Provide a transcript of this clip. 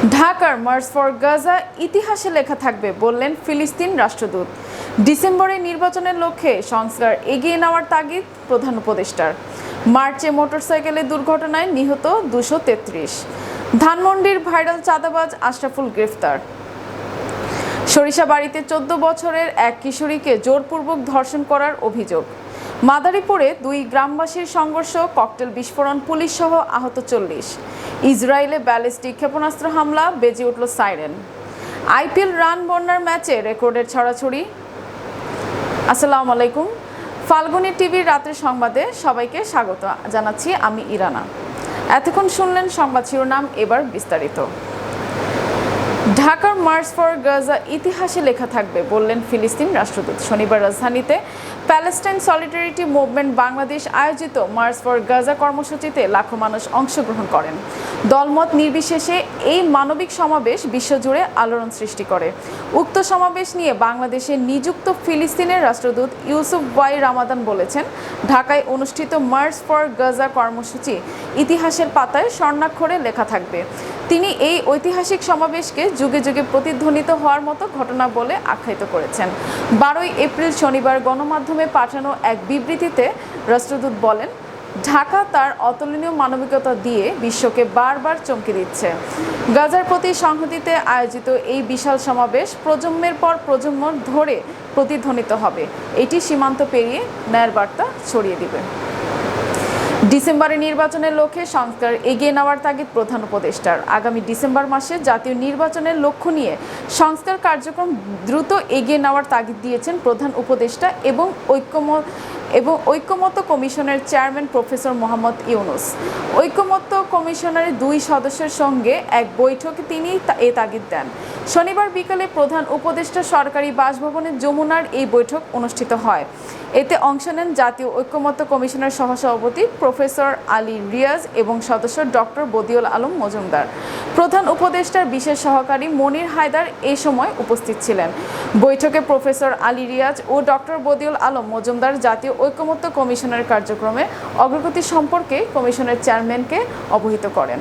ঢাকার March for Gaza ইতিহাসে লেখা থাকবে বললেন ফিলিস্তিন রাষ্ট্রদূত। ডিসেম্বরে নির্বাচনের লক্ষ্যে সংস্কার এগিয়ে নেওয়ার তাগিদ প্রধান উপদেষ্টার। মার্চে মোটরসাইকেলের দুর্ঘটনায় নিহত 233। ধানমন্ডির ভাইরাল চাঁদাবাজ আশরাফুল গ্রেফতার। সরিষাবাড়ীতে 14 বছরের এক কিশোরীকে জোরপূর্বক ধর্ষণ করার অভিযোগ। মাদারীপুরে 2 গ্রামবাসীর সংঘর্ষ, ককটেল বিস্ফোরণ, পুলিশ সহ আহত 40। ইসরায়েলে ব্যালিস্টিক ক্ষেপণাস্ত্র হামলা, বেজে উঠল সাইরেন। আইপিএল রান বন্যার ম্যাচে রেকর্ডের ছড়াছড়ি। আসসালামু আলাইকুম, ফাল্গুনী টিভির রাতের সংবাদে সবাইকে স্বাগত জানাচ্ছি। আমি ইরানা। এতক্ষণ শুনলেন সংবাদ শিরোনাম, এবার বিস্তারিত। ঢাকার মার্চ ফর গাজা ইতিহাসে লেখা থাকবে বললেন ফিলিস্তিন রাষ্ট্রদূত। শনিবার রাজধানীতে প্যালেস্টাইন সলিডারিটি মুভমেন্ট বাংলাদেশ আয়োজিত মার্চ ফর গাজা কর্মসূচিতে লাখো মানুষ অংশগ্রহণ করেন। দলমত নির্বিশেষে এই মানবিক সমাবেশ বিশ্বজুড়ে আলোড়ন সৃষ্টি করে। উক্ত সমাবেশ নিয়ে বাংলাদেশে নিযুক্ত ফিলিস্তিনের রাষ্ট্রদূত ইউসুফ ওয়াই রামাদান বলেছেন, ঢাকায় অনুষ্ঠিত মার্চ ফর গাজা কর্মসূচি ইতিহাসের পাতায় স্বর্ণাক্ষরে লেখা থাকবে। তিনি এই ঐতিহাসিক সমাবেশকে যুগে যুগে প্রতিধ্বনিত হওয়ার মতো ঘটনা বলে আখ্যায়িত করেছেন। 12 এপ্রিল শনিবার গণমাধ্যমে পাঠানো এক বিবৃতিতে রাষ্ট্রদূত বলেন, ঢাকা তার অতুলনীয় মানবিকতা দিয়ে বিশ্বকে বারবার চমকে দিচ্ছে। গাজার প্রতি সংহতিতে আয়োজিত এই বিশাল সমাবেশ প্রজন্মের পর প্রজন্ম ধরে প্রতিধ্বনিত হবে। এটি সীমান্ত পেরিয়ে ন্যায়ের বার্তা ছড়িয়ে দিবে। ডিসেম্বরে নির্বাচনের লক্ষ্যে সংস্কার এগিয়ে নেওয়ার তাগিদ প্রধান উপদেষ্টার। আগামী ডিসেম্বর মাসে জাতীয় নির্বাচনের লক্ষ্য নিয়ে সংস্কার কার্যক্রম দ্রুত এগিয়ে নেওয়ার তাগিদ দিয়েছেন প্রধান উপদেষ্টা এবং ঐকমত্য কমিশনের চেয়ারম্যান প্রফেসর মোহাম্মদ ইউনুস। ঐকমত্য কমিশনের 2 সদস্যের সঙ্গে এক বৈঠকে তিনি এ তাগিদ দেন। শনিবার বিকালে প্রধান উপদেষ্টা সরকারি বাসভবনে যমুনার এই বৈঠক অনুষ্ঠিত হয়। এতে অংশ নেন জাতীয় ঐকমত্য কমিশনের সহসভাপতি প্রফেসর আলী রিয়াজ এবং সদস্য ডক্টর বদিউল আলম মজুমদার। প্রধান উপদেষ্টার বিশেষ সহকারী মনির হায়দার এই সময় উপস্থিত ছিলেন। বৈঠকে প্রফেসর আলী রিয়াজ ও ডক্টর বদিউল আলম মজুমদার জাতীয় ঐকমত্য কমিশনের কার্যক্রমে অগ্রগতি সম্পর্কে কমিশনের চেয়ারম্যানকে অবহিত করেন।